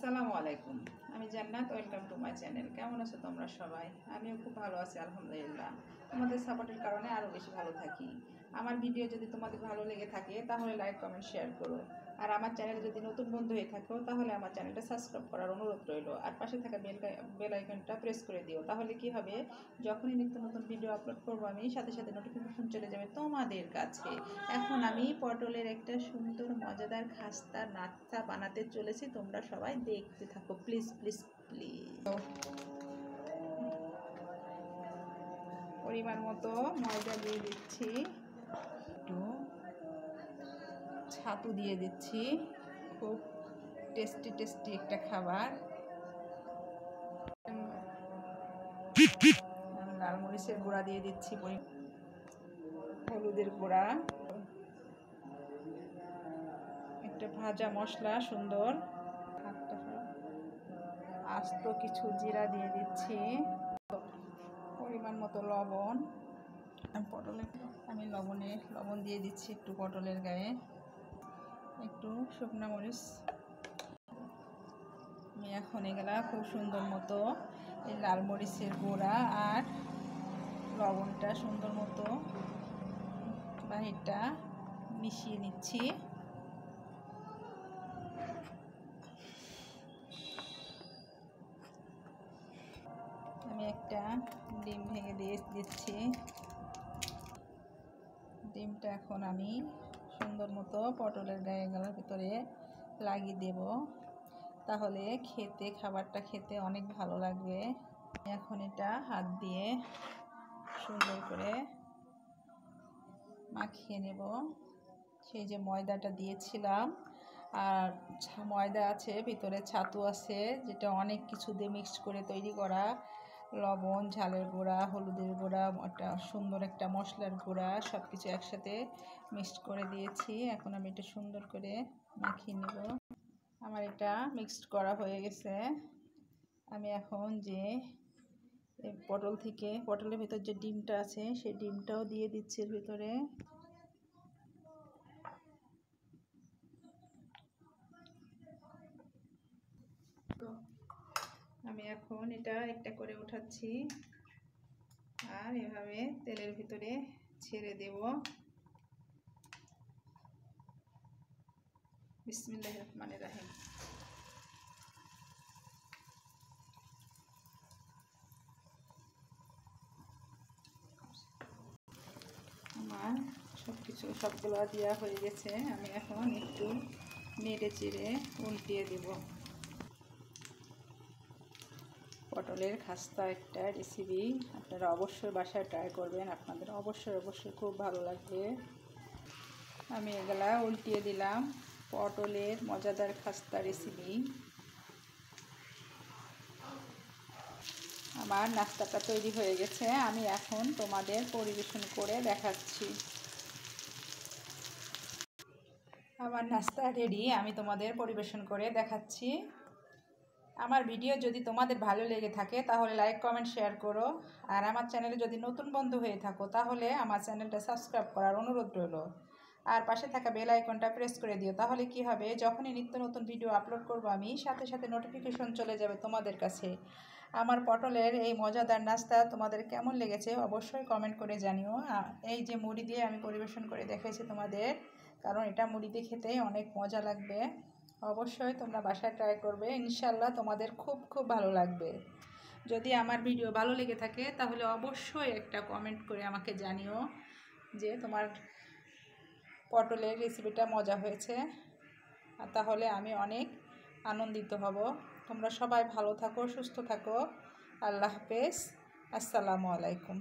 আসসালামু আলাইকুম। আমি জান্নাত, ওয়েলকাম টু মাই চ্যানেল। কেমন আছো তোমরা সবাই? আমিও খুব ভালো আছি আলহামদুলিল্লাহ। তোমাদের সাপোর্টের কারণে আরও বেশি ভালো থাকি। আমার ভিডিও যদি তোমাদের ভালো লেগে থাকে তাহলে লাইক, কমেন্ট, শেয়ার করো। আর আমার চ্যানেলে যদি নতুন বন্ধু হয়ে থাকো তাহলে আমার চ্যানেলটা সাবস্ক্রাইব করার অনুরোধ রইল। আর পাশে থাকা বেল আইকনটা প্রেস করে দিও। তাহলে কি হবে, যখনই নিত্য নতুন ভিডিও আপলোড করবো আমি সাথে সাথে নোটিফিকেশন চলে যাবে তোমাদের কাছে। এখন আমি পটলের একটা সুন্দর মজাদার খাস্তা নাস্তা বানাতে চলেছি। তোমরা সবাই দেখতে থাকো প্লিজ প্লিজ প্লিজ। পরিমাণ মতো ময়দা দিয়ে দিচ্ছি, একটু ছাতু দিয়ে দিচ্ছি। খুব টেস্টি টেস্টি একটা খাবার। লাল মরিচের গুঁড়া দিয়ে দিচ্ছি, হলুদের গুঁড়া, একটা ভাজা মশলা সুন্দর, আস্ত কিছু জিরা দিয়ে দিচ্ছি, পরিমাণ মতো লবণ। আমি লবণ দিয়ে দিচ্ছি একটু পটলের গায়ে, একটু শুকনো মরিচ। আমি এখন এগুলা খুব সুন্দর মতো এই লাল মরিচের গুঁড়া আর লবণটা সুন্দর মতো বাহিরটা মিশিয়ে নিচ্ছি। আমি একটা ডিম ভেঙে দিয়ে দিচ্ছি। ডিমটা এখন আমি সুন্দর মতো পটলের গায়েগুলোর ভিতরে লাগিয়ে দেব, তাহলে খাবারটা খেতে অনেক ভালো লাগবে। এখন এটা হাত দিয়ে সুন্দর করে মাখিয়ে নেব। সেই যে ময়দাটা দিয়েছিলাম, আর ময়দা আছে, ভিতরে ছাতু আছে, যেটা অনেক কিছু দিয়ে মিক্সড করে তৈরি করা। লবণ, ঝালের গুঁড়া, হলুদের গুঁড়া, একটা সুন্দর একটা মশলার গুঁড়া, সব কিছু একসাথে মিক্সড করে দিয়েছি। এখন আমি এটা সুন্দর করে মাখিয়ে নেব। আমার এটা মিক্সড করা হয়ে গেছে। আমি এখন যে পটলের ভিতর যে ডিমটা আছে সেই ডিমটাও দিয়ে দিচ্ছি এর ভিতরে। আমি এখন এটা একটা করে উঠাচ্ছি আর এভাবে তেলের ভিতরে ছেড়ে দেব। বিসমিল্লাহির রহমানির রহিম। আমার সবগুলো দেওয়া হয়ে গেছে। আমি এখন একটু নেড়ে চেড়ে উল্টিয়ে দেব। পটলের খাস্তা একটা রেসিপি আপনারা অবশ্যই বাসায় ট্রাই করবেন, আপনাদের অবশ্যই খুব ভালো লাগবে। আমি এগুলা উল্টিয়ে দিলাম। পটলের মজাদার খাস্তা রেসিপি। আমার নাস্তাটা তৈরি হয়ে গেছে। আমি এখন তোমাদের পরিবেশন করে দেখাচ্ছি। আমার নাস্তা রেডি, আমি তোমাদের পরিবেশন করে দেখাচ্ছি। আমার ভিডিও যদি তোমাদের ভালো লেগে থাকে তাহলে লাইক, কমেন্ট, শেয়ার করো। আর আমার চ্যানেলে যদি নতুন বন্ধু হয়ে থাকো তাহলে আমার চ্যানেলটা সাবস্ক্রাইব করার অনুরোধ রইল। আর পাশে থাকা বেল আইকনটা প্রেস করে দিও, তাহলে কি হবে, যখনই নিত্য নতুন ভিডিও আপলোড করব আমি সাথে সাথে নোটিফিকেশন চলে যাবে তোমাদের কাছে। আমার পটলের এই মজাদার নাস্তা তোমাদের কেমন লেগেছে অবশ্যই কমেন্ট করে জানিও। এই যে মুড়ি দিয়ে আমি পরিবেশন করে দেখাইছি তোমাদের, কারণ এটা মুড়ি দিয়ে খেতে অনেক মজা লাগবে। অবশ্যই তোমরা বাসায় ট্রাই করবে, ইনশাল্লাহ তোমাদের খুব খুব ভালো লাগবে। যদি আমার ভিডিও ভালো লেগে থাকে তাহলে অবশ্যই একটা কমেন্ট করে আমাকে জানিও যে তোমার পটলের রেসিপিটা মজা হয়েছে, আর তাহলে আমি অনেক আনন্দিত হব। তোমরা সবাই ভালো থাকো, সুস্থ থাকো। আল্লাহ হাফেজ। আসসালামু আলাইকুম।